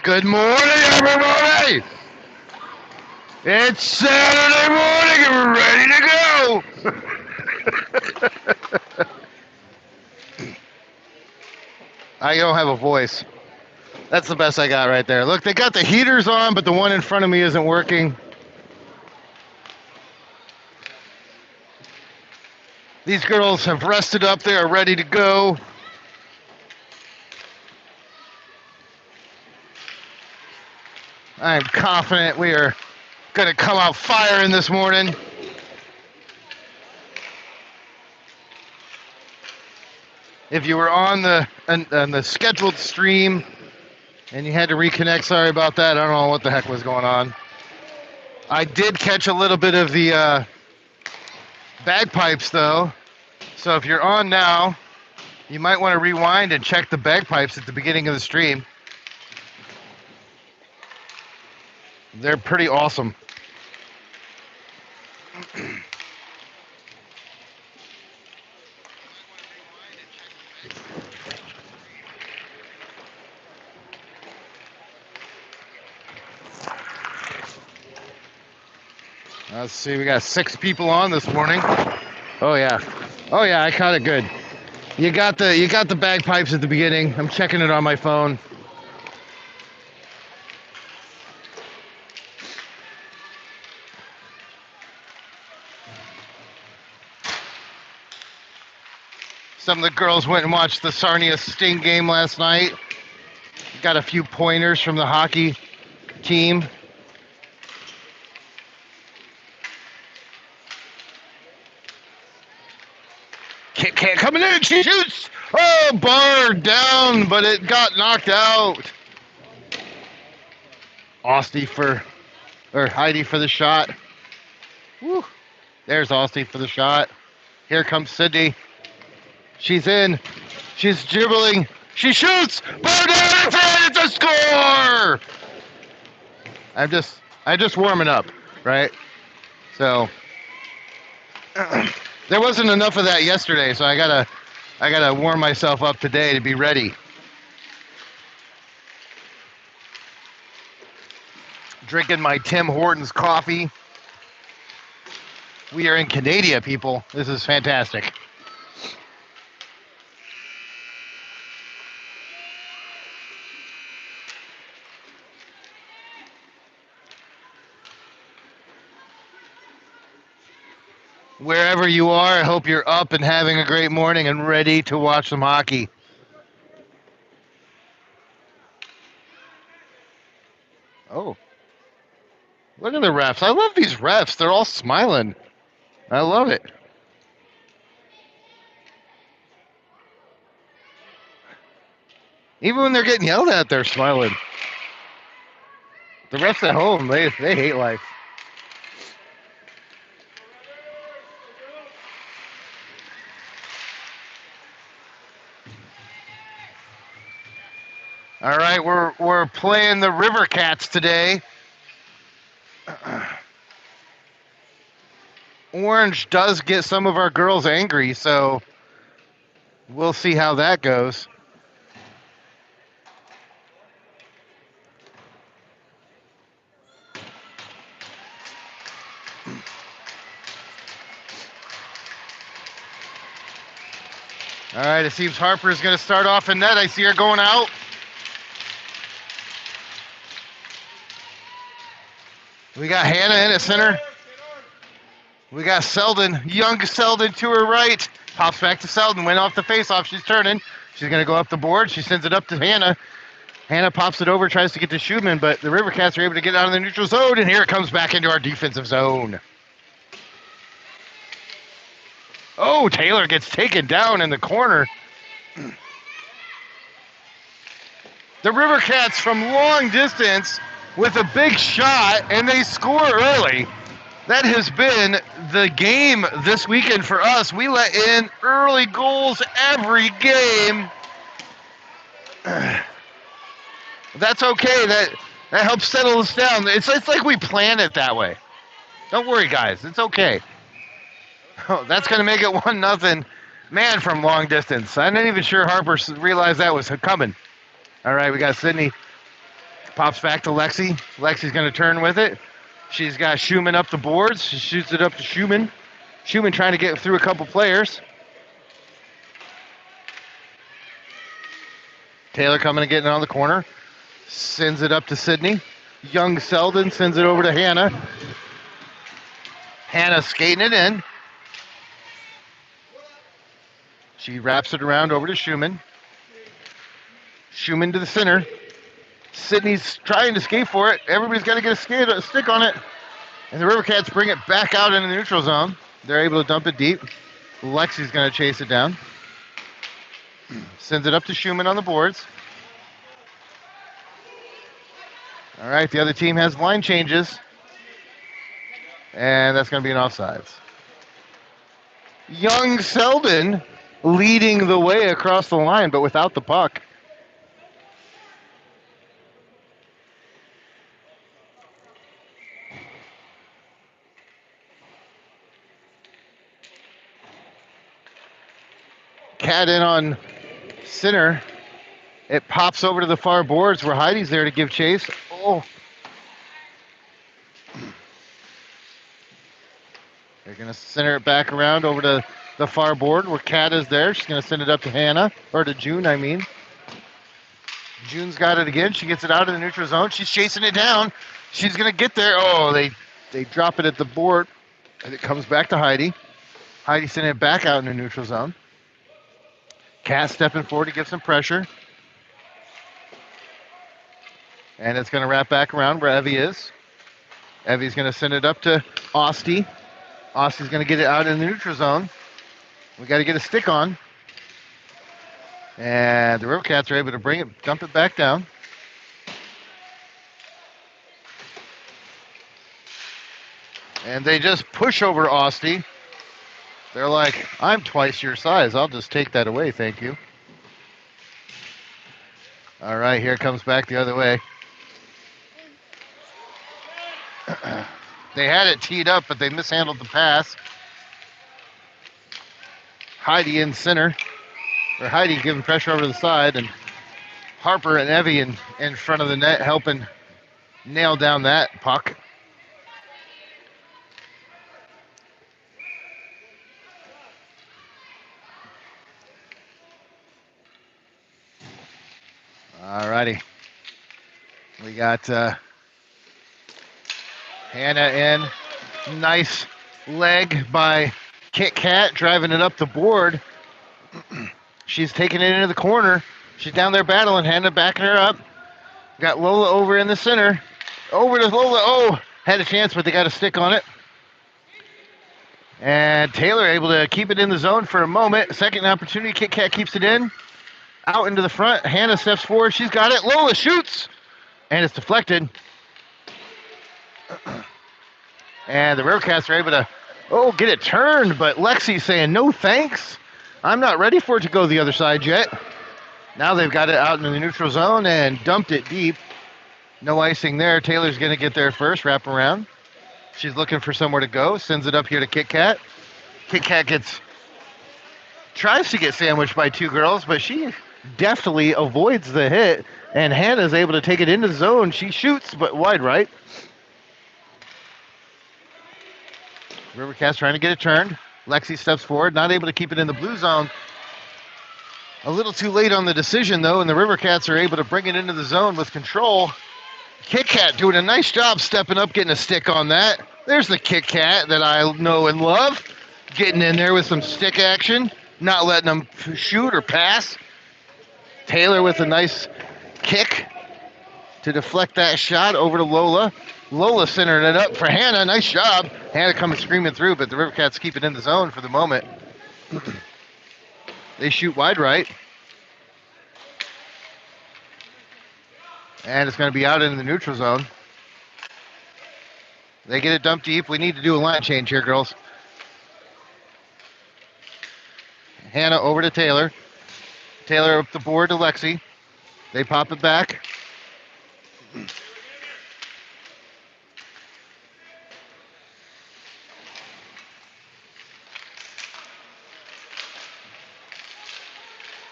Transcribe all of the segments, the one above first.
Good morning, everybody. It's Saturday morning and we're ready to go. I don't have a voice. That's the best I got right there. Look, they got the heaters on, but the one in front of me isn't working. These girls have rested up. They are ready to go. I'm confident we are going to come out firing this morning. If you were on the scheduled stream and you had to reconnect, sorry about that. I don't know what the heck was going on. I did catch a little bit of the bagpipes, though. So if you're on now, you might want to rewind and check the bagpipes at the beginning of the stream. They're pretty awesome. Let's see, we got 6 people on this morning. Oh yeah, I caught it good. You got the bagpipes at the beginning. I'm checking it on my phone. Some of the girls went and watched the Sarnia Sting game last night. Got a few pointers from the hockey team. Can't coming in. She shoots. Oh, bar down, but it got knocked out. Heidi for the shot. Woo. There's Austie for the shot. Here comes Sydney. She's in. She's dribbling. She shoots. Bar down. It's a score. I'm just warming up, right? So there wasn't enough of that yesterday, so I gotta warm myself up today to be ready. Drinking my Tim Hortons coffee. We are in Canada, people. This is fantastic. Wherever you are, I hope you're up and having a great morning and ready to watch some hockey. Oh. Look at the refs. I love these refs. They're all smiling. I love it. Even when they're getting yelled at, they're smiling. The refs at home, they hate life. All right, we're playing the River Cats today. Orange does get some of our girls angry, so we'll see how that goes. All right, it seems Harper's going to start off in net. I see her going out. We got Hannah in at center. We got Selden, young Selden to her right. Pops back to Selden, went off the faceoff. She's turning. She's going to go up the board. She sends it up to Hannah. Hannah pops it over, tries to get to Schumann, but the River Cats are able to get out of the neutral zone, and here it comes back into our defensive zone. Oh, Taylor gets taken down in the corner. The River Cats from long distance with a big shot, and they score early. That has been the game this weekend for us. We let in early goals every game. That's okay. That helps settle us down. It's like we planned it that way. Don't worry, guys. It's okay. Oh, that's going to make it 1-0. Man, from long distance. I'm not even sure Harper realized that was coming. All right, we got Sydney. Pops back to Lexi. Lexi's going to turn with it. She's got Schumann up the boards. She shoots it up to Schumann. Schumann trying to get through a couple players. Taylor coming and getting it on the corner. Sends it up to Sydney. Young Selden sends it over to Hannah. Hannah skating it in. She wraps it around over to Schumann. Schumann to the center. Sydney's trying to skate for it. Everybody's got to get a stick on it. And the River Cats bring it back out into the neutral zone. They're able to dump it deep. Lexi's going to chase it down. Sends it up to Schumann on the boards. All right, the other team has line changes. And that's going to be an offsides. Young Selden leading the way across the line, but without the puck. Cat in on center. It pops over to the far boards where Heidi's there to give chase. Oh. They're going to center it back around over to the far board where Cat is there. She's going to send it up to Hannah, or to June, I mean. June's got it again. She gets it out of the neutral zone. She's chasing it down. She's going to get there. Oh, they drop it at the board, and it comes back to Heidi. Heidi sending it back out in the neutral zone. Cat stepping forward to give some pressure. And it's going to wrap back around where Evie is. Evie's going to send it up to Osti. Osti's going to get it out in the neutral zone. We got to get a stick on. And the River Cats are able to bring it, dump it back down. And they just push over Osti. They're like, I'm twice your size. I'll just take that away, thank you. All right, here it comes back the other way. They had it teed up, but they mishandled the pass. Heidi in center. Or Heidi giving pressure over to the side, and Harper and Evie in front of the net helping nail down that puck. All righty. We got Hannah in. Nice leg by Kit Kat driving it up the board. She's taking it into the corner. She's down there battling. Hannah backing her up. Got Lola over in the center. Over to Lola. Oh, had a chance, but they got a stick on it. And Taylor able to keep it in the zone for a moment. Second opportunity. Kit Kat keeps it in. Out into the front. Hannah steps forward. She's got it. Lola shoots. And it's deflected. And the River Cats are able to, get it turned. But Lexi's saying, no thanks. I'm not ready for it to go the other side yet. Now they've got it out in the neutral zone and dumped it deep. No icing there. Taylor's going to get there first, wrap around. She's looking for somewhere to go. Sends it up here to Kit Kat. Kit Kat tries to get sandwiched by two girls, but she deftly avoids the hit. And Hannah's able to take it into the zone. She shoots, but wide right. River Cats trying to get it turned. Lexi steps forward, not able to keep it in the blue zone. A little too late on the decision, though, and the River Cats are able to bring it into the zone with control. Kit Kat doing a nice job stepping up, getting a stick on that. There's the Kit Kat that I know and love. Getting in there with some stick action, not letting them shoot or pass. Taylor with a nice kick to deflect that shot over to Lola. Lola centering it up for Hannah. Nice job. Hannah coming screaming through, but the River Cats keep it in the zone for the moment. They shoot wide right. And it's going to be out in the neutral zone. They get it dumped deep. We need to do a line change here, girls. Hannah over to Taylor. Taylor up the board to Lexi. They pop it back.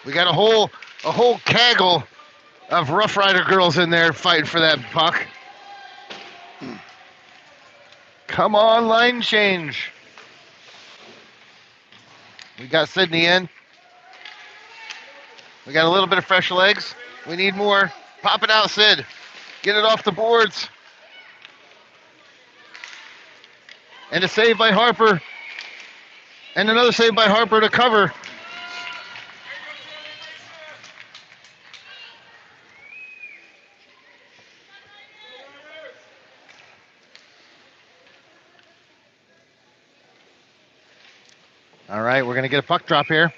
We got a whole kaggle of Rough Rider girls in there fighting for that puck. Come on, line change. We got Sydney in. We got a little bit of fresh legs. We need more. Pop it out, Sid. Get it off the boards. And a save by Harper. And another save by Harper to cover. All right, we're going to get a puck drop here.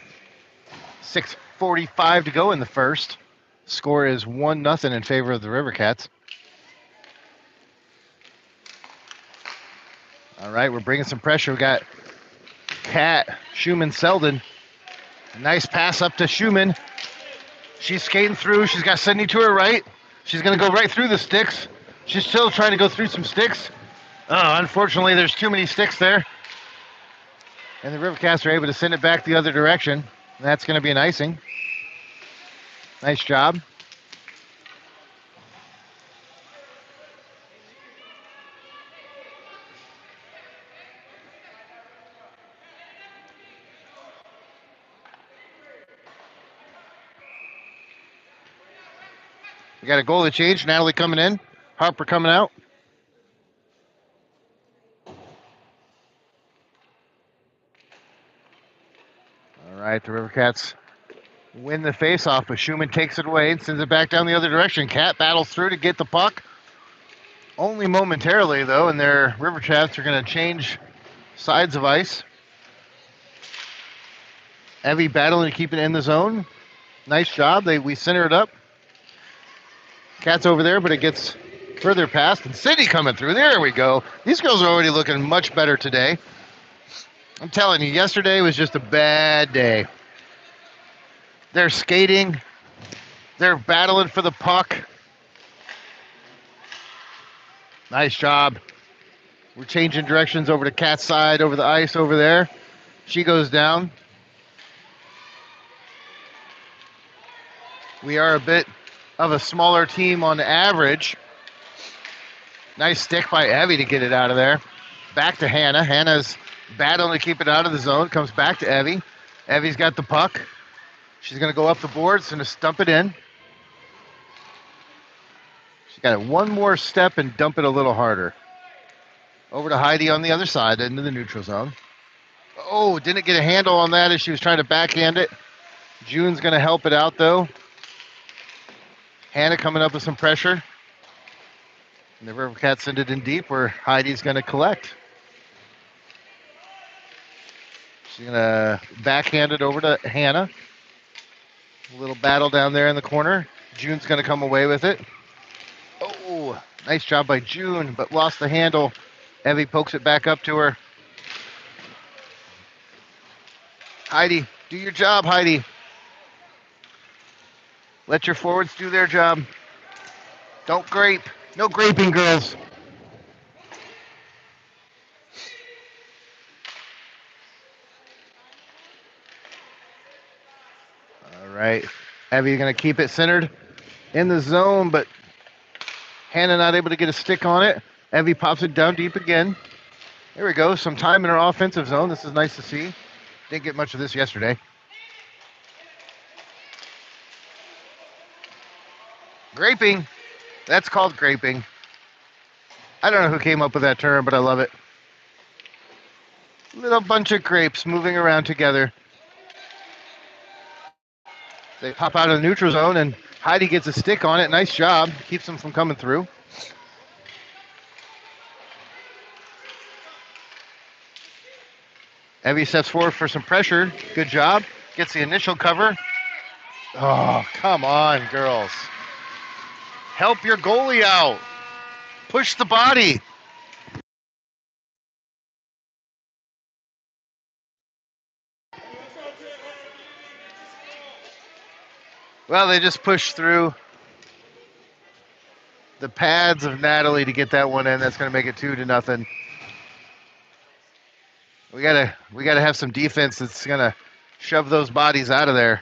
6:45 to go in the first. Score is 1-0 in favor of the River Cats. All right, we're bringing some pressure. We got Kat, Schumann, Selden. Nice pass up to Schumann. She's skating through. She's got Sydney to her right. She's going to go right through the sticks. She's still trying to go through some sticks. Oh, unfortunately, there's too many sticks there. And the River Cats are able to send it back the other direction. That's going to be an icing. Nice job. We got a goalie change. Natalie coming in. Harper coming out. All right, the River Cats win the faceoff, but Schumann takes it away and sends it back down the other direction. Cat battles through to get the puck. Only momentarily, though, and their River Cats are going to change sides of ice. Evie battling to keep it in the zone. Nice job. We center it up. Cat's over there, but it gets further past. And Sydney coming through. There we go. These girls are already looking much better today. I'm telling you, yesterday was just a bad day. They're skating. They're battling for the puck. Nice job. We're changing directions over to Cat's side, over the ice over there. She goes down. We are a bit of a smaller team on average. Nice stick by Evie to get it out of there. Back to Hannah. Hannah's battling to keep it out of the zone. Comes back to Evie. Evie's got the puck. She's going to go up the boards and stump it in. She's got one more step and dump it a little harder. Over to Heidi on the other side into the neutral zone. Oh, didn't get a handle on that as she was trying to backhand it. June's going to help it out, though. Hannah coming up with some pressure. And the River Cats send it in deep where Heidi's going to collect. She's going to backhand it over to Hannah. A little battle down there in the corner. June's going to come away with it. Oh, nice job by June, but lost the handle. Evie pokes it back up to her. Heidi, do your job, Heidi. Let your forwards do their job. Don't grape. No graping, girls. All right. Evie going to keep it centered in the zone, but Hannah not able to get a stick on it. Evie pops it down deep again. There we go. Some time in our offensive zone. This is nice to see. Didn't get much of this yesterday. Graping. That's called graping. I don't know who came up with that term, but I love it. Little bunch of grapes moving around together. They pop out of the neutral zone, and Heidi gets a stick on it. Nice job. Keeps them from coming through. Evie steps forward for some pressure. Good job. Gets the initial cover. Oh, come on, girls. Help your goalie out. Push the body. Well, they just pushed through the pads of Natalie to get that one in. That's going to make it 2-0. We gotta have some defense that's gonna shove those bodies out of there.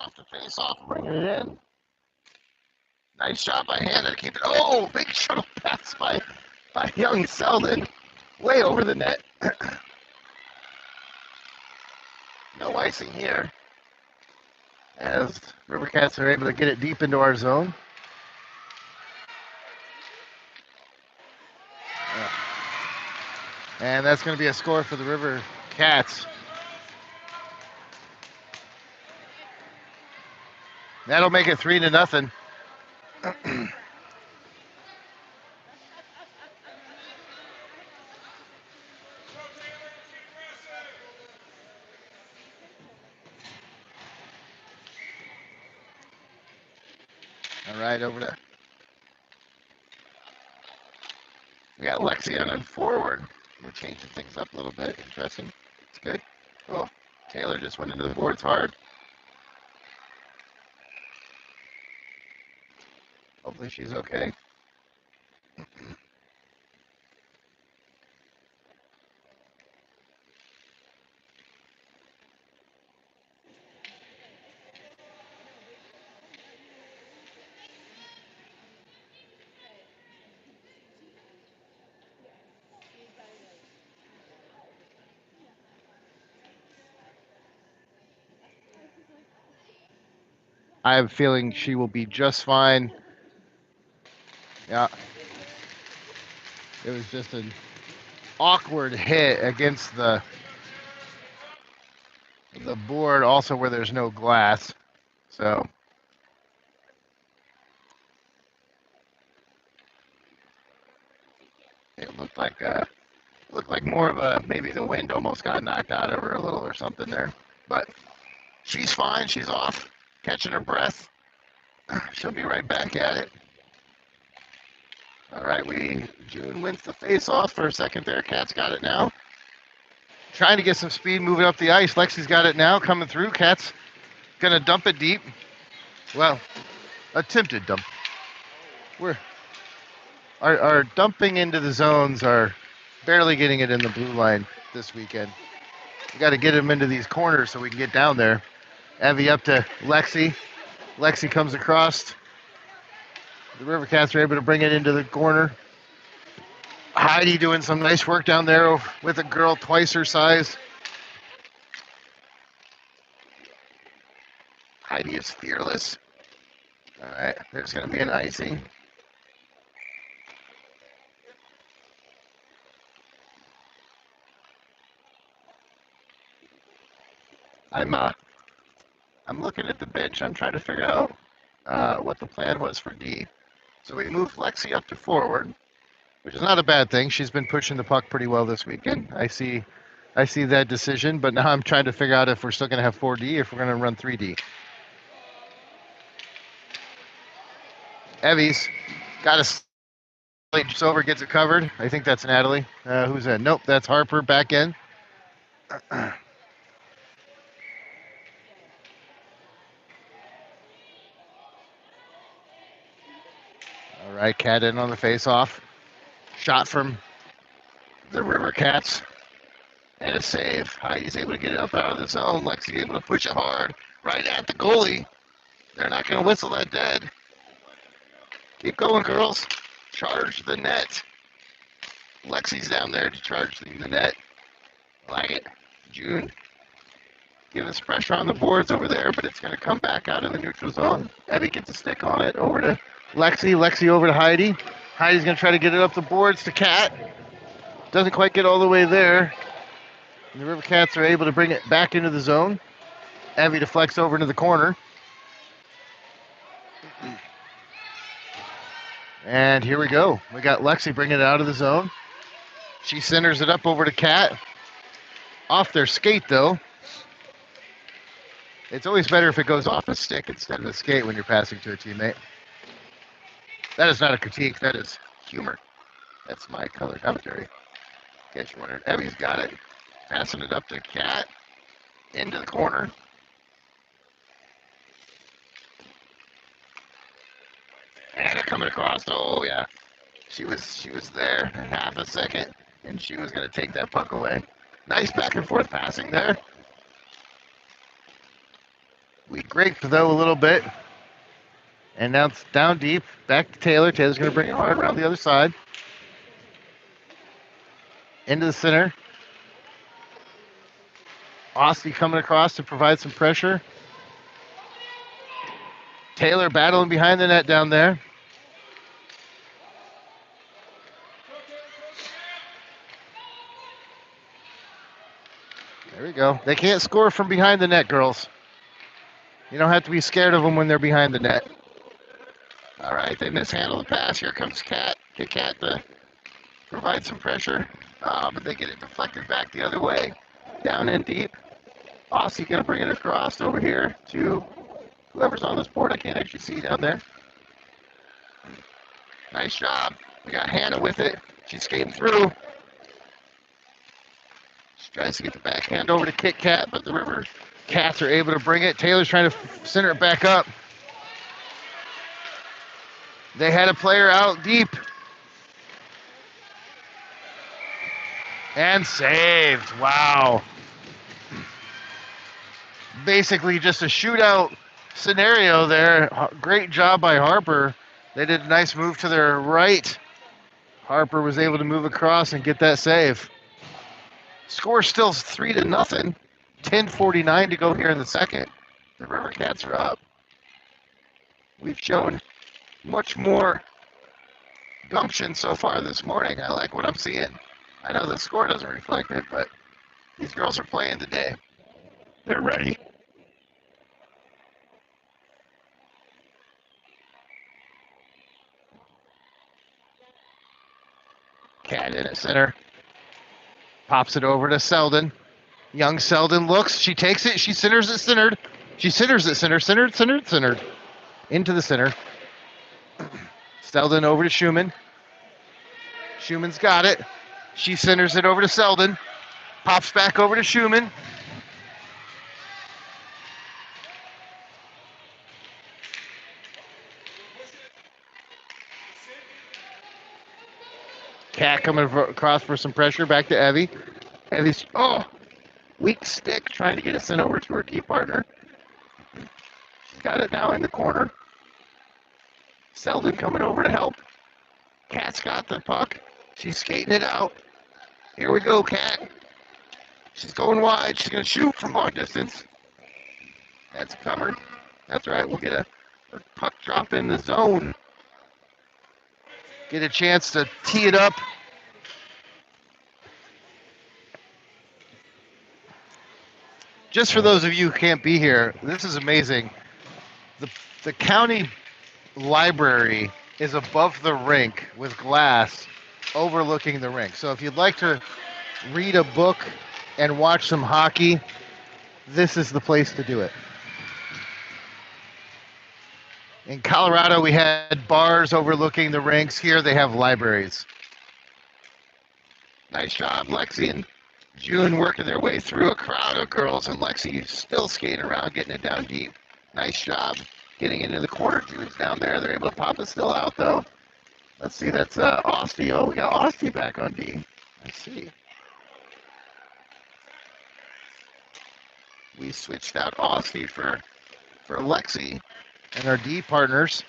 off the face off, bringing it in. Nice shot by Hannah to keep it. Oh, big shuttle pass by young Selden. Way over the net. No icing here. As River Cats are able to get it deep into our zone. And that's going to be a score for the River Cats. That'll make it 3-0. All right, over to. We got Lexi on forward. We're changing things up a little bit. Interesting. It's good. Oh, Taylor just went into the boards hard. Hopefully she's okay. I have a feeling she will be just fine. Yeah. It was just an awkward hit against the board, also where there's no glass. So it looked like more of a, maybe the wind almost got knocked out of her a little or something there. But she's fine. She's off, catching her breath. She'll be right back at it. All right, June wins the face off for a second there. Cat's got it now. Trying to get some speed moving up the ice. Lexi's got it now, coming through. Cat's gonna dump it deep. Well, attempted dump. Our dumping into the zones are barely getting it in the blue line this weekend. We got to get them into these corners so we can get down there. Evie up to Lexi. Lexi comes across. The River Cats are able to bring it into the corner. Heidi doing some nice work down there with a girl twice her size. Heidi is fearless. All right, there's going to be an icing. I'm looking at the bench. I'm trying to figure out what the plan was for D. So we moved Lexi up to forward, which is not a bad thing. She's been pushing the puck pretty well this weekend. I see that decision, but now I'm trying to figure out if we're still going to have 4D or if we're going to run 3D. Evie's got a jumps over, gets it covered. I think that's Natalie. Who's that? Nope, that's Harper back in. All right, Cat in on the face-off. Shot from the River Cats. And a save. Heidi's able to get it up out of the zone. Lexi able to push it hard right at the goalie. They're not going to whistle that dead. Keep going, girls. Charge the net. Lexi's down there to charge the net. I like it. June giving us pressure on the boards over there, but it's going to come back out of the neutral zone. Evie gets a stick on it. Over to Lexi. Lexi over to Heidi. Heidi's going to try to get it up the boards to Cat. Doesn't quite get all the way there. And the River Cats are able to bring it back into the zone. Evie deflects over into the corner. And here we go. We got Lexi bringing it out of the zone. She centers it up over to Cat. Off their skate, though. It's always better if it goes off a stick instead of a skate when you're passing to a teammate. That is not a critique. That is humor. That's my color commentary. In case you're wondering. Evie's got it. Passing it up to Cat. Into the corner. And coming across. Oh, yeah. She was there in half a second, and she was going to take that puck away. Nice back and forth passing there. We graked though a little bit. And now it's down deep. Back to Taylor. Taylor's going to bring it hard around the other side. Into the center. Austin coming across to provide some pressure. Taylor battling behind the net down there. There we go. They can't score from behind the net, girls. You don't have to be scared of them when they're behind the net. All right, they mishandle the pass. Here comes Cat. Get Cat to provide some pressure. But they get it deflected back the other way. Down in deep. Aussie going to bring it across over here to whoever's on this board. I can't actually see down there. Nice job. We got Hannah with it. She's skating through. She tries to get the backhand over to Kit Kat, but the River Cats are able to bring it. Taylor's trying to center it back up. They had a player out deep. And saved. Wow. Basically just a shootout scenario there. Great job by Harper. They did a nice move to their right. Harper was able to move across and get that save. Score still 3-0. 10:49 to go here in the second. The River Cats are up. We've shown much more gumption so far this morning. I like what I'm seeing. I know the score doesn't reflect it, but these girls are playing today. They're ready. Cat in at center. Pops it over to Selden. Young Selden looks. She takes it. She centers it centered. She centers it centered. Into the center. Selden over to Schumann. Schumann's got it. She centers it over to Selden. Pops back over to Schumann. Cat coming across for some pressure. Back to Evie. Evie's, weak stick trying to get it sent over to her key partner. She's got it now in the corner. Selden coming over to help. Cat's got the puck. She's skating it out. Here we go, Cat. She's going wide. She's going to shoot from long distance. That's covered. That's right. We'll get a puck drop in the zone. Get a chance to tee it up. Just for those of you who can't be here, this is amazing. The county library is above the rink with glass overlooking the rink. So if you'd like to read a book and watch some hockey, this is the place to do it. In Colorado, we had bars overlooking the rinks. Here they have libraries. Nice job, Lexi and June working their way through a crowd of girls, and Lexi still skating around, getting it down deep. Nice job getting into the corner. June's down there. They're able to pop it still out, though. Let's see, that's Austie. Oh, we got Austie back on D. I see. We switched out Austie for Lexi and our D partners.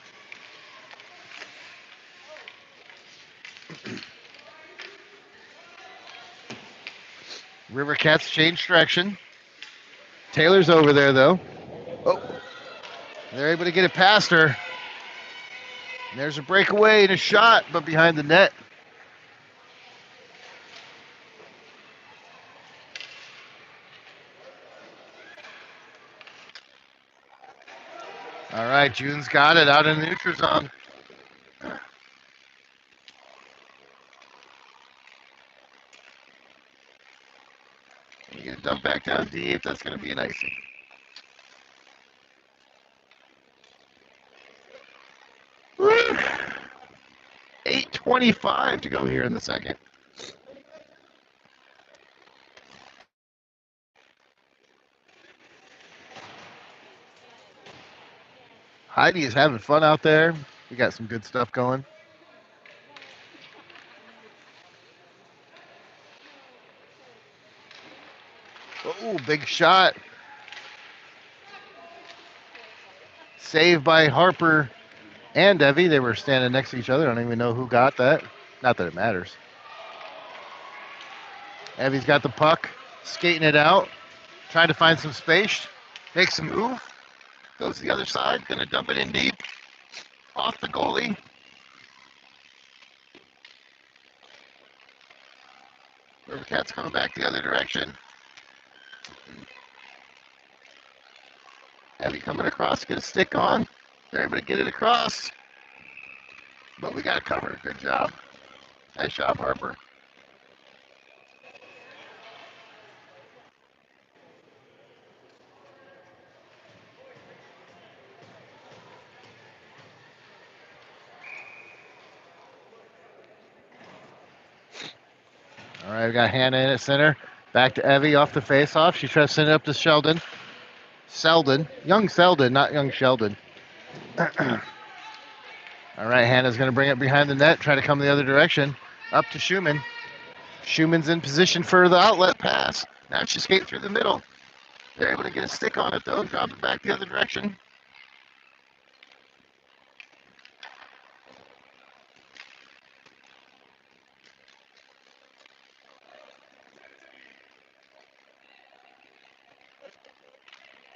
River Cats change direction. Taylor's over there, though. Oh, they're able to get it past her. And there's a breakaway and a shot, but behind the net. All right, June's got it out in the neutral zone. We get it dumped back down deep. That's going to be an icing. Woo! 8:25 to go here in the second. Heidi is having fun out there. We got some good stuff going. Oh, big shot. Saved by Harper and Evie. They were standing next to each other. I don't even know who got that. Not that it matters. Evie's got the puck, skating it out, trying to find some space. Makes a move. Goes to the other side. Gonna dump it in deep. Off the goalie. River Cats coming back the other direction. Evie coming across, get a stick on. They're able to get it across. But we got it covered. Good job. Nice job, Harper. All right, we got Hannah in at center. Back to Evie off the faceoff. She tries to send it up to Sheldon. Young Selden, not young Sheldon. All right, Hannah's going to bring it behind the net, try to come the other direction. Up to Schumann. Schumann's in position for the outlet pass. Now she skates through the middle. They're able to get a stick on it, though. Drop it back the other direction.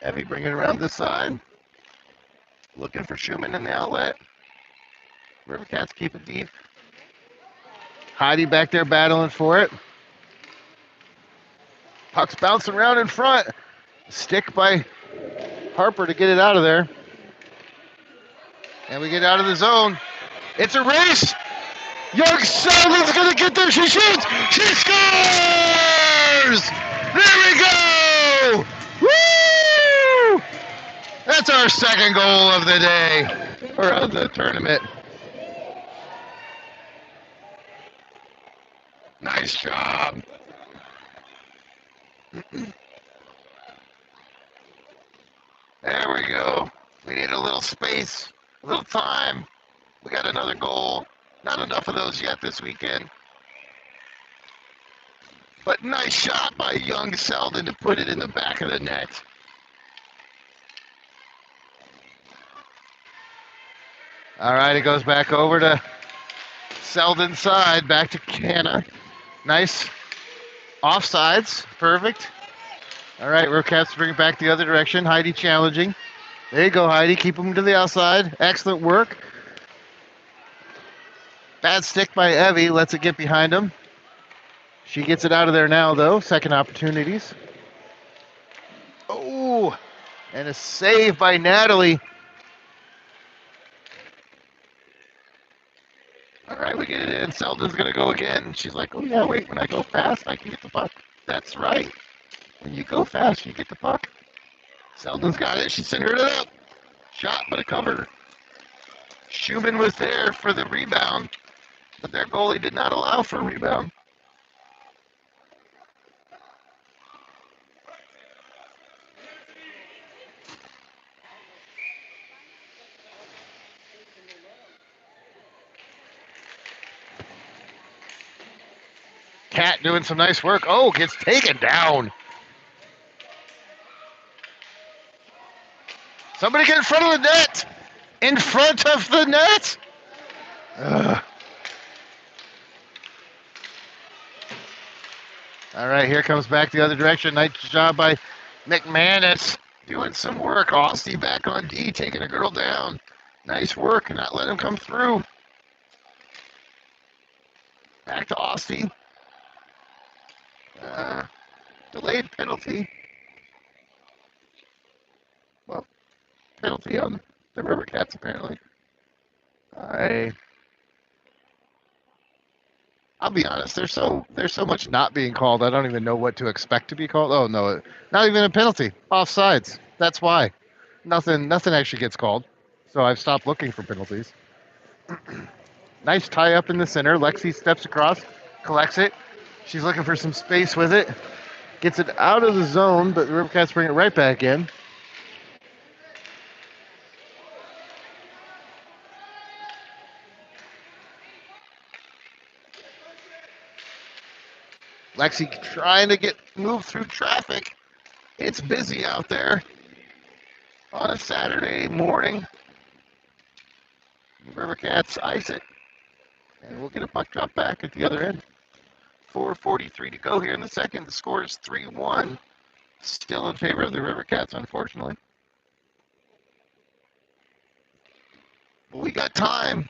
Evie bringing it around this side. Looking for Schumann in the outlet. River Cats keep it deep. Heidi back there battling for it. Puck's bouncing around in front. Stick by Harper to get it out of there. And we get out of the zone. It's a race. Young Selden's going to get there. She shoots. She scores! There we go! Woo! That's our second goal of the day, or of the tournament. Nice job. There we go. We need a little space, a little time. We got another goal. Not enough of those yet this weekend. But nice shot by young Selden to put it in the back of the net. All right, it goes back over to Selden's side, back to Hannah. Nice. Offsides, perfect. All right, River Cats bring it back the other direction. Heidi challenging. There you go, Heidi. Keep them to the outside. Excellent work. Bad stick by Evie. Lets it get behind him. She gets it out of there now, though. Second opportunities. Oh, and a save by Natalie. All right, we get it in. Selden's going to go again. She's like, oh, yeah, wait. When I go fast, I can get the puck. That's right. When you go fast, you get the puck. Selden's got it. She centered it up. Shot, but a cover. Schumann was there for the rebound, but their goalie did not allow for a rebound. Cat doing some nice work. Oh, gets taken down. Somebody get in front of the net. In front of the net. Ugh. All right, here comes back the other direction. Nice job by McManus. Doing some work. Austin back on D, taking a girl down. Nice work, not letting him come through. Back to Austin. Delayed penalty. Well, penalty on the River Cats, apparently. I'll be honest. There's so much not being called. I don't even know what to expect to be called. Oh no, not even a penalty. Offsides. That's why. Nothing actually gets called. So I've stopped looking for penalties. Nice tie up in the center. Lexi steps across, collects it. She's looking for some space with it. Gets it out of the zone, but the River Cats bring it right back in. Lexi trying to moved through traffic. It's busy out there. on a Saturday morning. River Cats ice it. And we'll get a puck drop back at the other end. 4:43 to go here in the second. The score is 3-1. Still in favor of the River Cats, unfortunately. But we got time.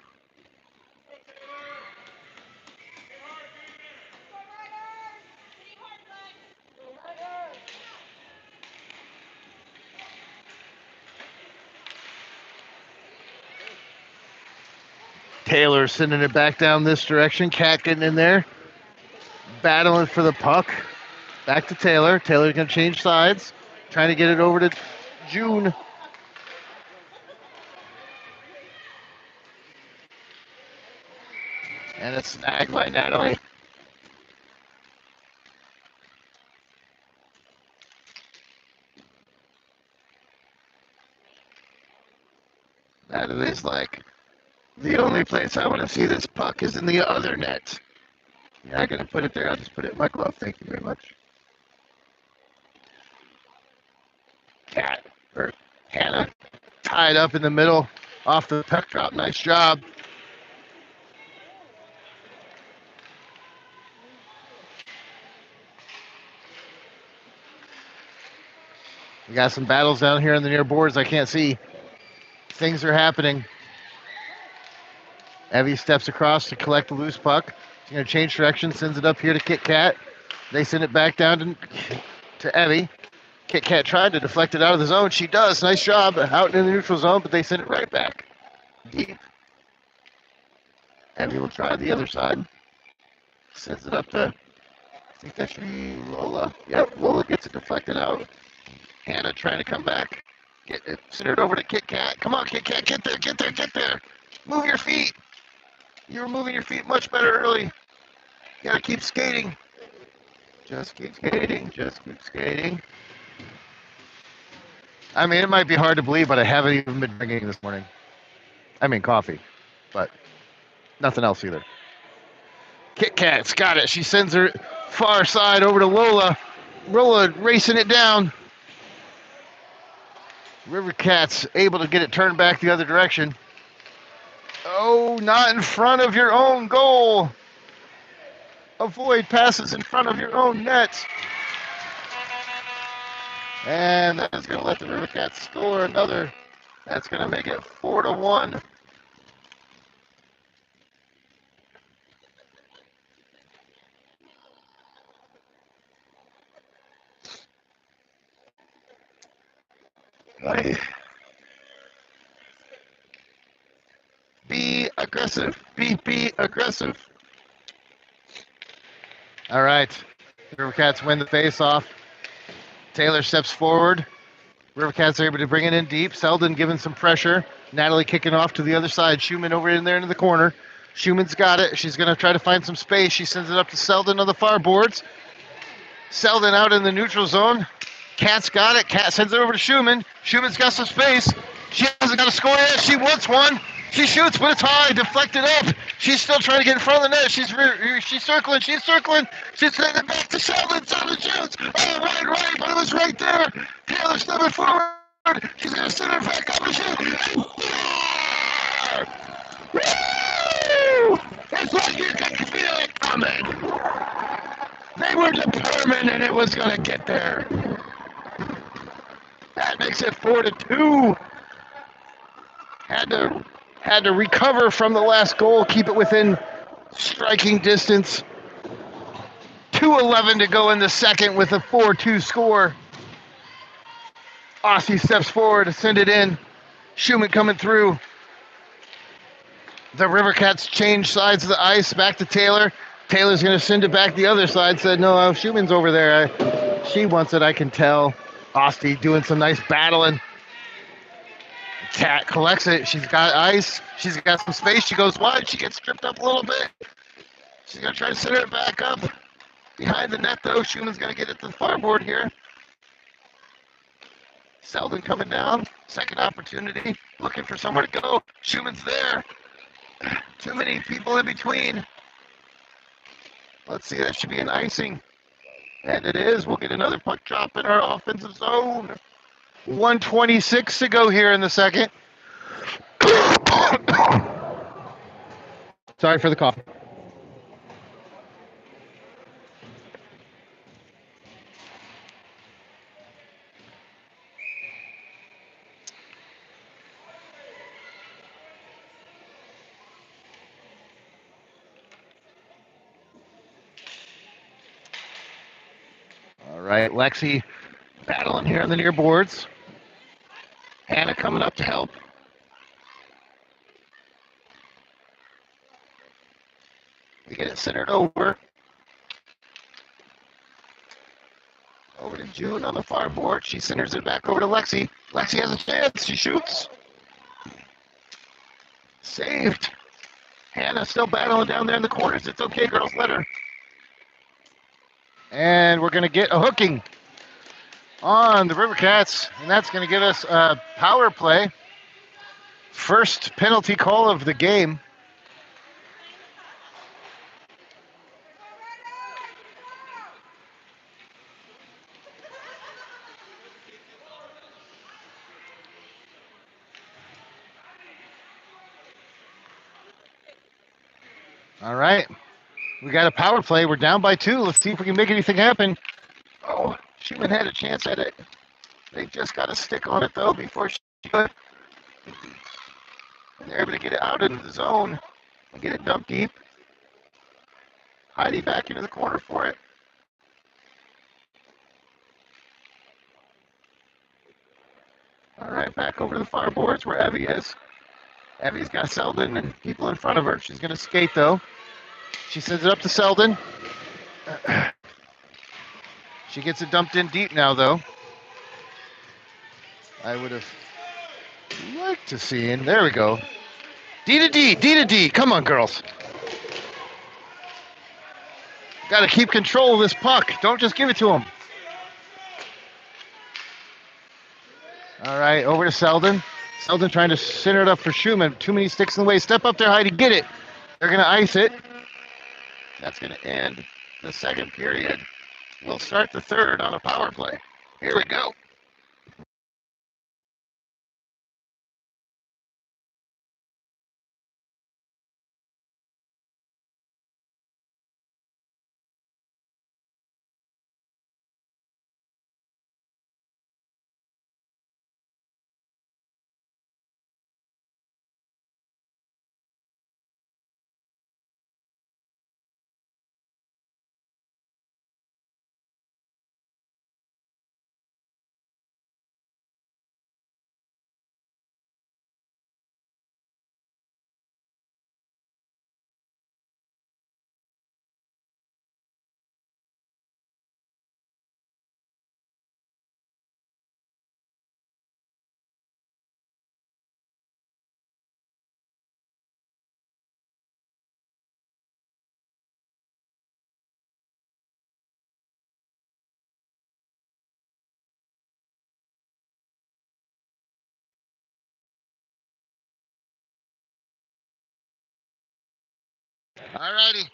Taylor sending it back down this direction. Cat getting in there. Battling for the puck. Back to Taylor. Taylor's going to change sides. Trying to get it over to June. And it's snagged by Natalie. Natalie's like, the only place I want to see this puck is in the other net. You're not going to put it there. I'll just put it in my glove. Thank you very much. Hannah tied up in the middle off the puck drop. Nice job. We got some battles down here on the near boards I can't see. Things are happening. Evie steps across to collect the loose puck. She's going to change direction, sends it up here to Kit Kat. They send it back down to Evie. Kit Kat tried to deflect it out of the zone. She does. Nice job out in the neutral zone, but they send it right back deep. Evie will try the other side. Sends it up to, I think that should be Lola. Yep, Lola gets it deflected out. Hannah trying to come back. Get it, send it over to Kit Kat. Come on, Kit Kat, get there, get there, get there. Move your feet. You were moving your feet much better early. You gotta keep skating. Just keep skating, just keep skating. I mean, it might be hard to believe, but I haven't even been drinking this morning. I mean, coffee, but nothing else either. Kit Kat's got it. She sends her far side over to Lola. Lola racing it down. River Cats able to get it turned back the other direction. Oh, not in front of your own goal. Avoid passes in front of your own net. And that is going to let the River Cats score another. That's going to make it 4-1. Be aggressive. Be aggressive. All right. River Cats win the face-off. Taylor steps forward. River Cats are able to bring it in deep. Selden giving some pressure. Natalie kicking off to the other side. Schumann over in there into the corner. Schumann's got it. She's going to try to find some space. She sends it up to Selden on the far boards. Selden out in the neutral zone. Cat's got it. Cat sends it over to Schumann. Schumann's got some space. She hasn't got a score yet. She wants one. She shoots, but it's high, deflected up. She's still trying to get in front of the net. She's circling. She's sending it back to Selden. Selden shoots. Oh, right, but it was right there. Taylor stepping forward. She's going to send it back up and shoot. Woo! It's like you can feel it coming. They were determined and it was going to get there. That makes it 4-2. Had to recover from the last goal, keep it within striking distance. 2:11 to go in the second with a 4-2 score. Aussie steps forward to send it in. Schumann coming through. The River Cats change sides of the ice back to Taylor. Taylor's going to send it back the other side. Said, no, Schumann's over there. She wants it, I can tell. Austin doing some nice battling. Cat collects it. She's got ice. She's got some space. She goes wide. She gets stripped up a little bit. She's going to try to center it back up. Behind the net, though. Schumann's going to get it to the far board here. Selden coming down. Second opportunity. Looking for somewhere to go. Schumann's there. Too many people in between. Let's see. That should be an icing. And it is. We'll get another puck drop in our offensive zone. 1:26 to go here in the second. Sorry for the cough. All right, Lexi battling here on the near boards. Hannah coming up to help. We get it centered over. Over to June on the far board. She centers it back over to Lexi. Lexi has a chance. She shoots. Saved. Hannah still battling down there in the corners. It's okay, girls. Let her. And we're going to get a hooking on the River Cats, and that's going to give us a power play. First penalty call of the game. All right. We got a power play. We're down by 2. Let's see if we can make anything happen. Oh, Schumann had a chance at it. They just got a stick on it, though, before she could. And they're able to get it out into the zone and get it dumped deep. Heidi back into the corner for it. All right, back over to the far boards where Evie is. Evie's got Selden and people in front of her. She's going to skate, though. She sends it up to Selden. She gets it dumped in deep now, though. I would have liked to see him. There we go. D to D, D to D. Come on, girls. Got to keep control of this puck. Don't just give it to him. All right, over to Selden. Selden trying to center it up for Schumann. Too many sticks in the way. Step up there, Heidi. Get it. They're going to ice it. That's going to end the second period. We'll start the third on a power play. Here we go. All righty.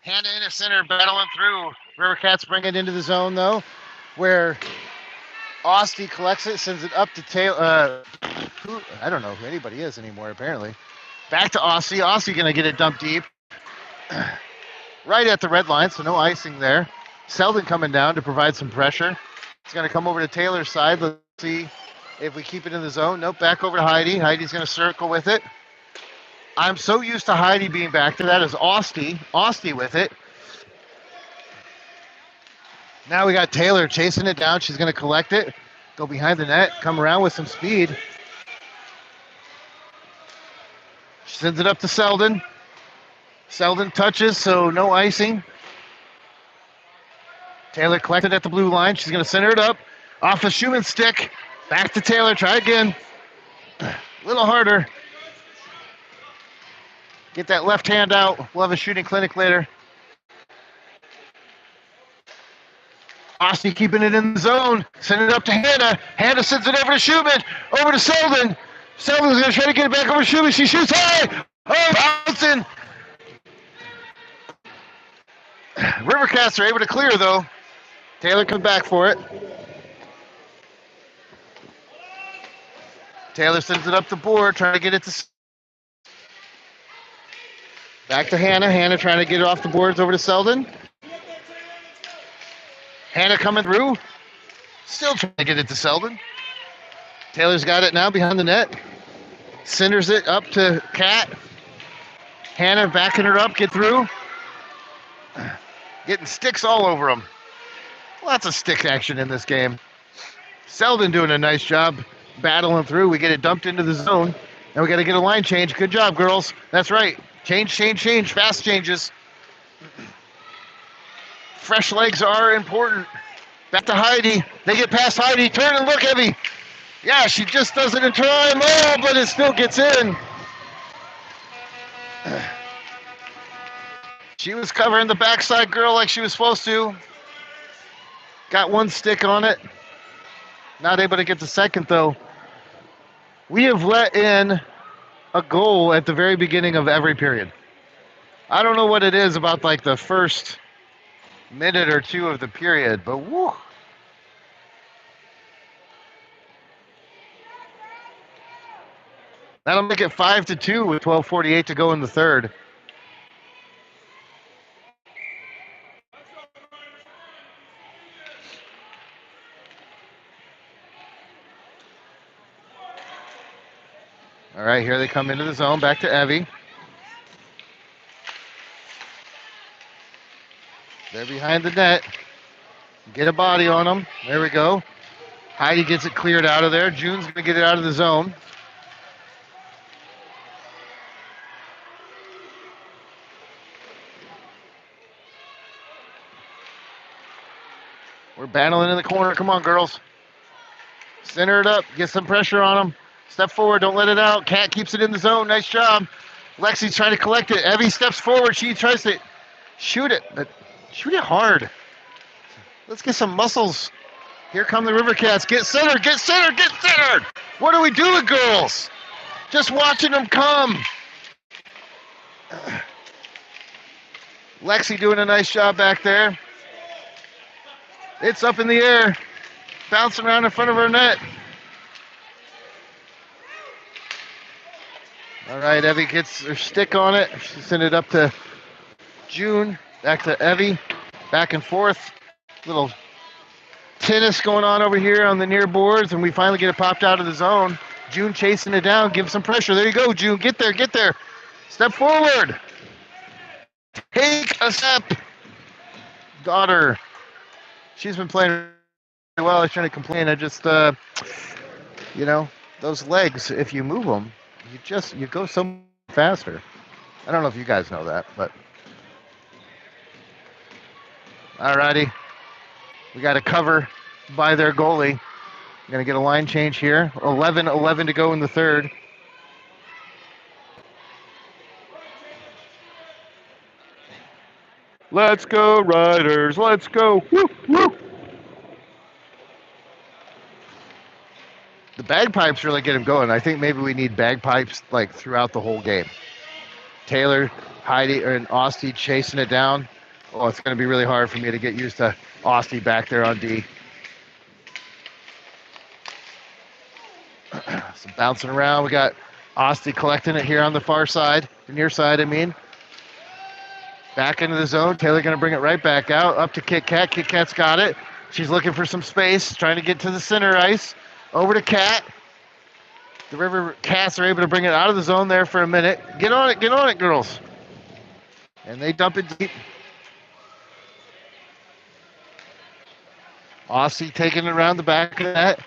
Hannah in the center, battling through. River Cats bring it into the zone, though, where Ostie collects it, sends it up to Taylor. I don't know who anybody is anymore, apparently. Back to Ostie. Ostie going to get it dumped deep. Right at the red line, so no icing there. Selden coming down to provide some pressure. It's going to come over to Taylor's side. Let's see if we keep it in the zone. Nope, back over to Heidi. Heidi's going to circle with it. I'm so used to Heidi being back there. That is Ostie. Ostie with it. Now we got Taylor chasing it down. She's going to collect it, go behind the net, come around with some speed. She sends it up to Selden. Selden touches, so no icing. Taylor collected at the blue line. She's going to center it up. Off of Schumann's stick. Back to Taylor. Try again. A little harder. Get that left hand out. We'll have a shooting clinic later. Ostie keeping it in the zone. Send it up to Hannah. Hannah sends it over to Schumann. Over to Selden. Selden's going to try to get it back over to Schumann. She shoots high. Oh, bouncing. River Cats are able to clear, though. Taylor comes back for it. Taylor sends it up the board, trying to get it to. Back to Hannah. Hannah trying to get it off the boards over to Selden. Hannah coming through. Still trying to get it to Selden. Taylor's got it now behind the net. Centers it up to Kat. Hannah backing her up, get through. Getting sticks all over them. Lots of stick action in this game. Selden doing a nice job battling through. We get it dumped into the zone, and we got to get a line change. Good job, girls. That's right. Change. Fast changes. Fresh legs are important. Back to Heidi. They get past Heidi. Turn and look, Evie. Yeah, she just does it in time. Oh, but it still gets in. She was covering the backside girl like she was supposed to. Got one stick on it. Not able to get the second, though. We have let in a goal at the very beginning of every period. I don't know what it is about like the first minute or two of the period, but woo. That'll make it 5-2 with 12:48 to go in the third. All right, here they come into the zone. Back to Evie. They're behind the net. Get a body on them. There we go. Heidi gets it cleared out of there. June's going to get it out of the zone. We're battling in the corner. Come on, girls. Center it up. Get some pressure on them. Step forward. Don't let it out. Kat keeps it in the zone. Nice job. Lexi's trying to collect it. Evie steps forward. She tries to shoot it, but shoot it hard. Let's get some muscles. Here come the River Cats. Get centered. Get centered. Get centered. What are we doing, girls? Just watching them come. Lexi doing a nice job back there. It's up in the air. Bouncing around in front of her net. All right, Evie gets her stick on it. She sent it up to June. Back to Evie. Back and forth. Little tennis going on over here on the near boards, and we finally get it popped out of the zone. June chasing it down. Give some pressure. There you go, June. Get there. Get there. Step forward. Take a step. Daughter. She's been playing really well. I was trying to complain. I just, you know, those legs, if you move them, you go so faster. I don't know if you guys know that, but. Alrighty. We got a cover by their goalie. We're going to get a line change here. 11 to go in the third. Let's go, Riders. Let's go. Woo, woo. The bagpipes really get him going. I think maybe we need bagpipes like throughout the whole game. Taylor, Heidi, and Austin chasing it down. Oh, it's going to be really hard for me to get used to Austin back there on D. Some bouncing around. We got Austin collecting it here on the far side, the near side, I mean. Back into the zone. Taylor going to bring it right back out. Up to Kit Kat. Kit Kat's got it. She's looking for some space, trying to get to the center ice. Over to Kat. The River Cats are able to bring it out of the zone there for a minute. Get on it, girls. And they dump it deep. Aussie taking it around the back of the net.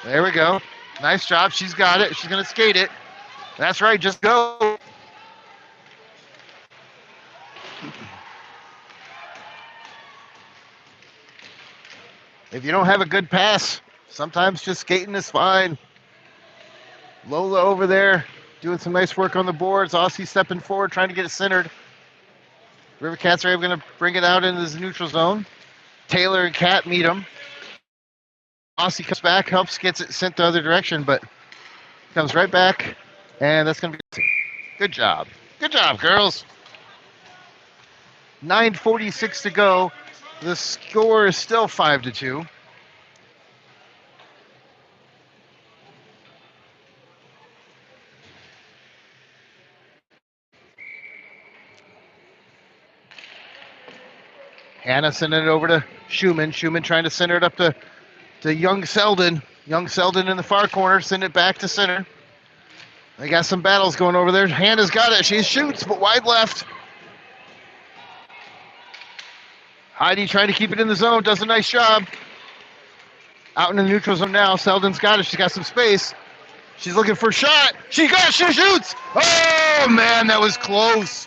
There we go. Nice job. She's got it. She's going to skate it. That's right. Just go. If you don't have a good pass, sometimes just skating is fine. Lola over there doing some nice work on the boards. Aussie stepping forward, trying to get it centered. River Cats are going to bring it out into the neutral zone. Taylor and Kat meet them. Aussie comes back, helps, gets it sent the other direction, but comes right back, and that's going to be good job. Good job, girls. 9:46 to go. The score is still 5-2. Hannah sending it over to Schumann. Schumann trying to center it up to Young Selden. Young Selden in the far corner, send it back to center. They got some battles going over there. Hannah's got it. She shoots, but wide left. Heidi trying to keep it in the zone, does a nice job. Out in the neutral zone now. Selden's got it. She's got some space. She's looking for a shot. She shoots. Oh, man, that was close.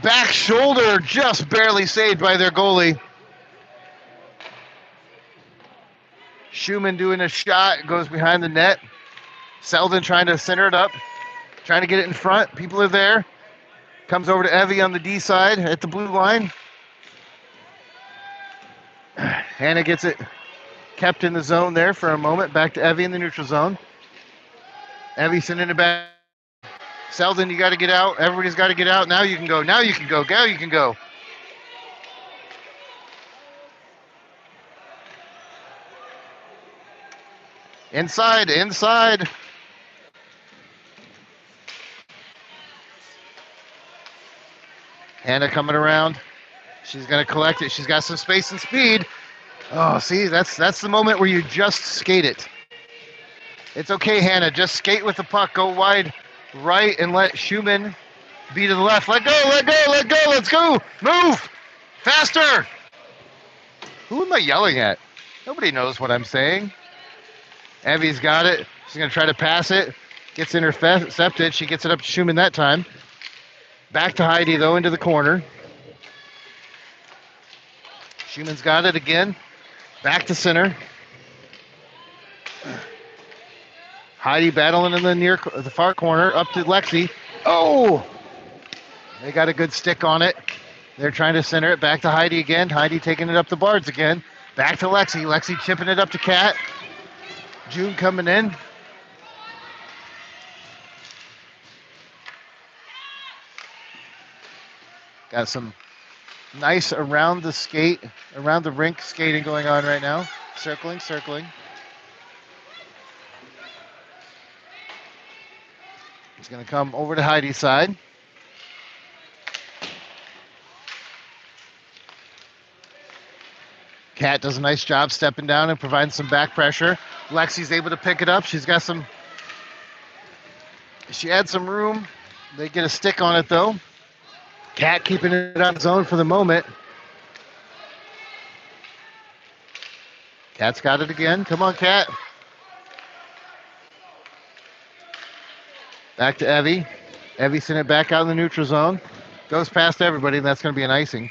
Back shoulder just barely saved by their goalie. Schumann doing a shot, goes behind the net. Selden trying to center it up, trying to get it in front. People are there. Comes over to Evie on the D side at the blue line. Hannah gets it kept in the zone there for a moment. Back to Evie in the neutral zone. Evie sending it back. Selden, you got to get out. Everybody's got to get out. Now you can go. Now you can go. Now you can go. Inside, inside. Hannah coming around. She's going to collect it. She's got some space and speed. Oh, see, that's the moment where you just skate it. It's okay, Hannah. Just skate with the puck. Go wide right and let Schumann be to the left. Let go, let go, let go. Let's go. Move. Faster. Who am I yelling at? Nobody knows what I'm saying. Evie's got it. She's going to try to pass it. Gets intercepted. She gets it up to Schumann that time. Back to Heidi, though, into the corner. Schumann's got it again. Back to center. Heidi battling in the far corner. Up to Lexi. Oh! They got a good stick on it. They're trying to center it. Back to Heidi again. Heidi taking it up the boards again. Back to Lexi. Lexi chipping it up to Kat. June coming in. Got some nice around the rink skating going on right now. Circling. He's going to come over to Heidi's side. Kat does a nice job stepping down and providing some back pressure. Lexi's able to pick it up. She had some room. They get a stick on it, though. Kat keeping it on zone for the moment. Kat's got it again. Come on, Kat. Back to Evie. Evie sent it back out in the neutral zone. Goes past everybody, and that's going to be an icing.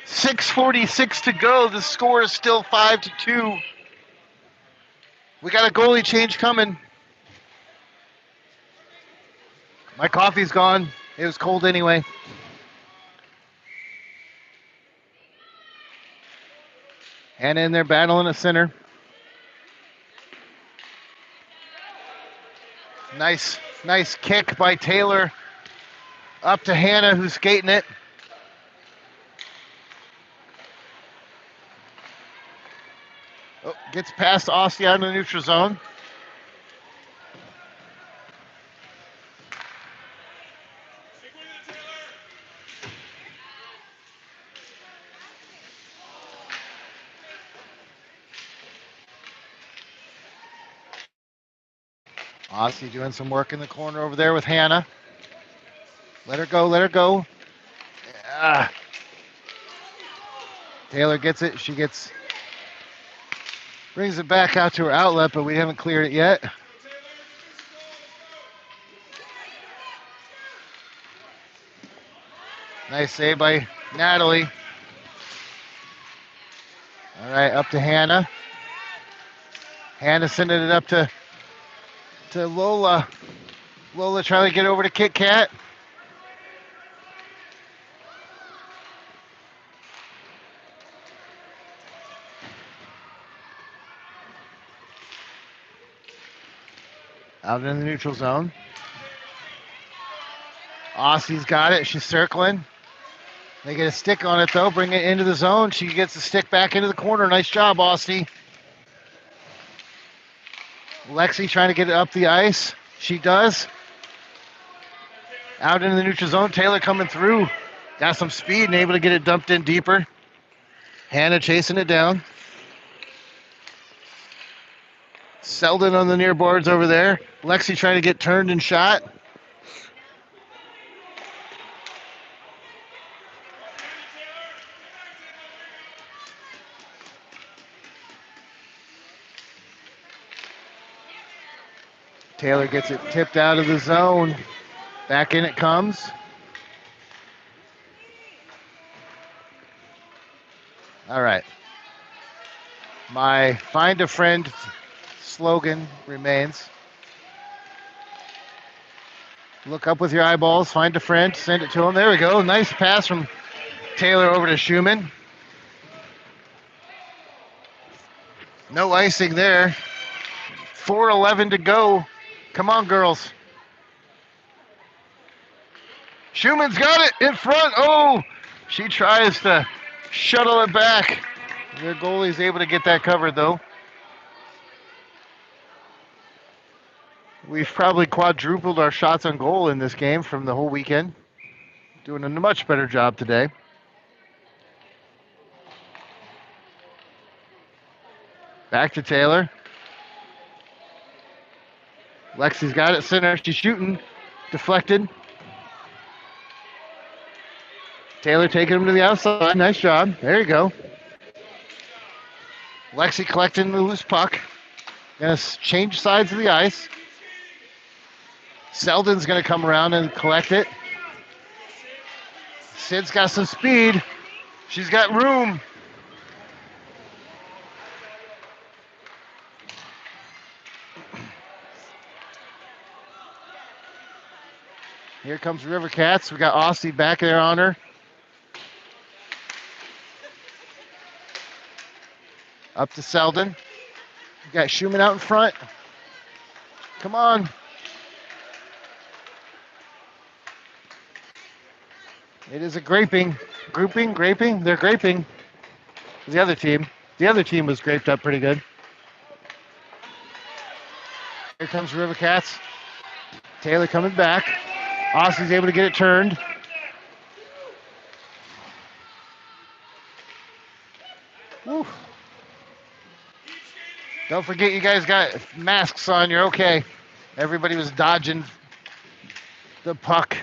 6:46 to go. The score is still 5-2. We got a goalie change coming. My coffee's gone. It was cold anyway. Hannah in there battling a center. Nice kick by Taylor. Up to Hannah, who's skating it. Oh, gets past Aussie out in the neutral zone. Aussie doing some work in the corner over there with Hannah. Let her go. Yeah. Taylor gets it. Brings it back out to her outlet, but we haven't cleared it yet. Nice save by Natalie. All right, up to Hannah. Hannah sending it up to Lola. Lola trying to get over to Kit Kat. Out in the neutral zone. Aussie's got it. She's circling. They get a stick on it, though. Bring it into the zone. She gets the stick back into the corner. Nice job, Aussie. Lexi trying to get it up the ice. She does. Out into the neutral zone. Taylor coming through. Got some speed and able to get it dumped in deeper. Hannah chasing it down. Selden on the near boards over there. Lexi trying to get turned and shot. Taylor gets it tipped out of the zone. Back in it comes. All right. My find a friend slogan remains. Look up with your eyeballs, find a friend, send it to him. There we go. Nice pass from Taylor over to Schumann. No icing there. 4:11 to go. Come on, girls. Schumann's got it in front. Oh, she tries to shuttle it back. Their goalie's able to get that covered, though. We've probably quadrupled our shots on goal in this game from the whole weekend. Doing a much better job today. Back to Taylor. Lexi's got it center. She's shooting. Deflected. Taylor taking him to the outside. Nice job. There you go. Lexi collecting the loose puck. Gonna change sides of the ice. Selden's gonna come around and collect it. Sid's got some speed. She's got room. Here comes River Cats. We got Aussie back there on her. Up to Selden. We got Schumann out in front. Come on. It is a graping. Graping? They're graping. The other team. The other team was graped up pretty good. Here comes River Cats. Taylor coming back. Aussie's able to get it turned. Woo. Don't forget you guys got masks on. You're okay. Everybody was dodging the puck.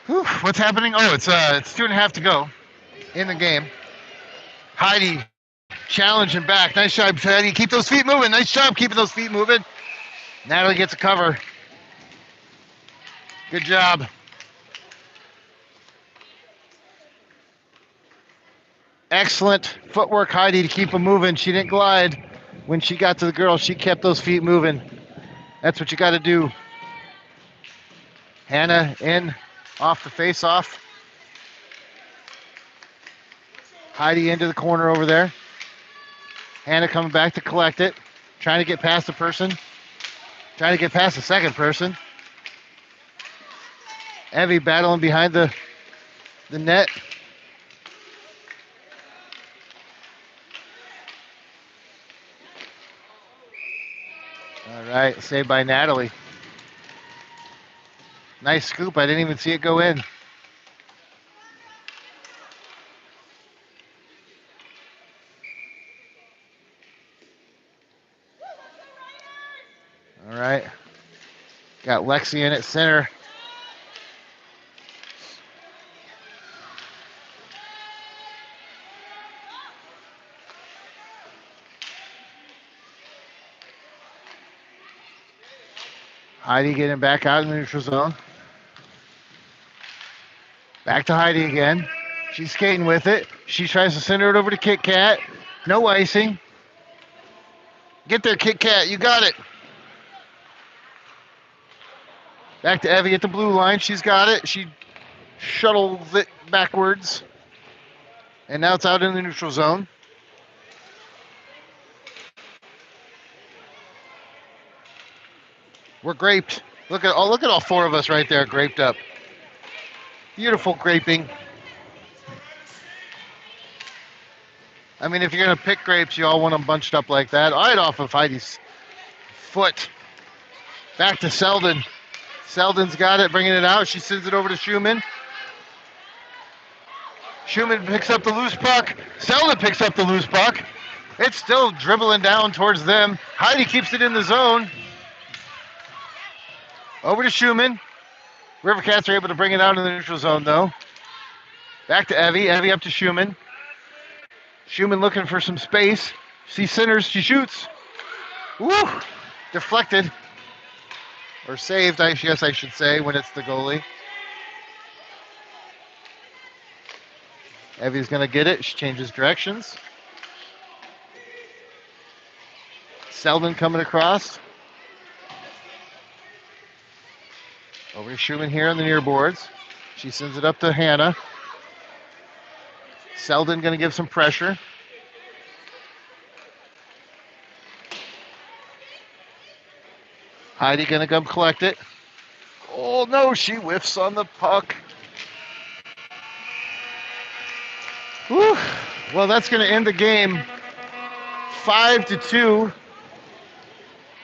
Whew, what's happening? Oh, it's 2.5 to go in the game. Heidi challenging back. Nice job, Heidi. Keep those feet moving. Nice job keeping those feet moving. Natalie gets a cover. Good job. Excellent footwork, Heidi, to keep them moving. She didn't glide. When she got to the girl, she kept those feet moving. That's what you got to do. Hannah in. Off the face-off. Heidi into the corner over there. Hannah coming back to collect it. Trying to get past the person. Trying to get past the second person. Evie battling behind the net. All right, saved by Natalie. Nice scoop. I didn't even see it go in. All right. Got Lexi in at center. Heidi getting back out in the neutral zone. Back to Heidi again. She's skating with it. She tries to send it over to Kit Kat. No icing. Get there, Kit Kat. You got it. Back to Evie at the blue line. She's got it. She shuttles it backwards. And now it's out in the neutral zone. We're graped. Look at all four of us right there, graped up. Beautiful graping. I mean, if you're gonna pick grapes, you all want them bunched up like that. Right off of Heidi's foot. Back to Selden. Selden's got it, bringing it out. She sends it over to Schumann. Schumann picks up the loose puck. Selden picks up the loose puck. It's still dribbling down towards them. Heidi keeps it in the zone. Over to Schumann. River Cats are able to bring it out in the neutral zone, though. Back to Evie. Evie up to Schumann. Schumann looking for some space. She centers. She shoots. Woo! Deflected. Or saved, I guess I should say, when it's the goalie. Evie's going to get it. She changes directions. Selden coming across. Over to Schumann here on the near boards. She sends it up to Hannah. Selden going to give some pressure. Heidi going to come collect it. Oh no, she whiffs on the puck. Whew. Well, that's going to end the game 5-2.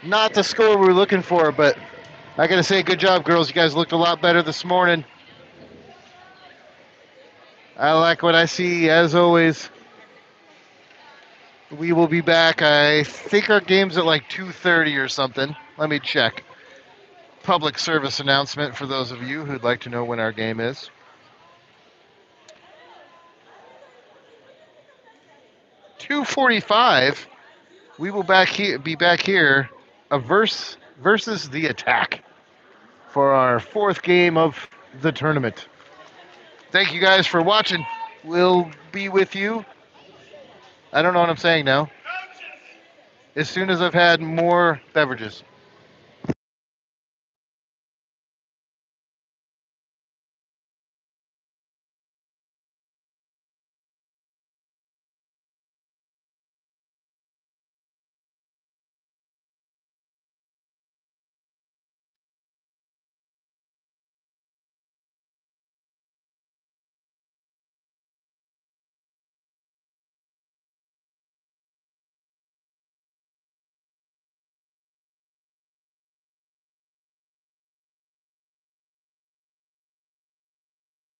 Not the score we were looking for, but I got to say, good job, girls. You guys looked a lot better this morning. I like what I see, as always. We will be back. I think our game's at like 2:30 or something. Let me check. Public service announcement for those of you who'd like to know when our game is. $2:45. We will be back here. Versus the Attack for our fourth game of the tournament. Thank you guys for watching. We'll be with you. I don't know what I'm saying now. As soon as I've had more beverages.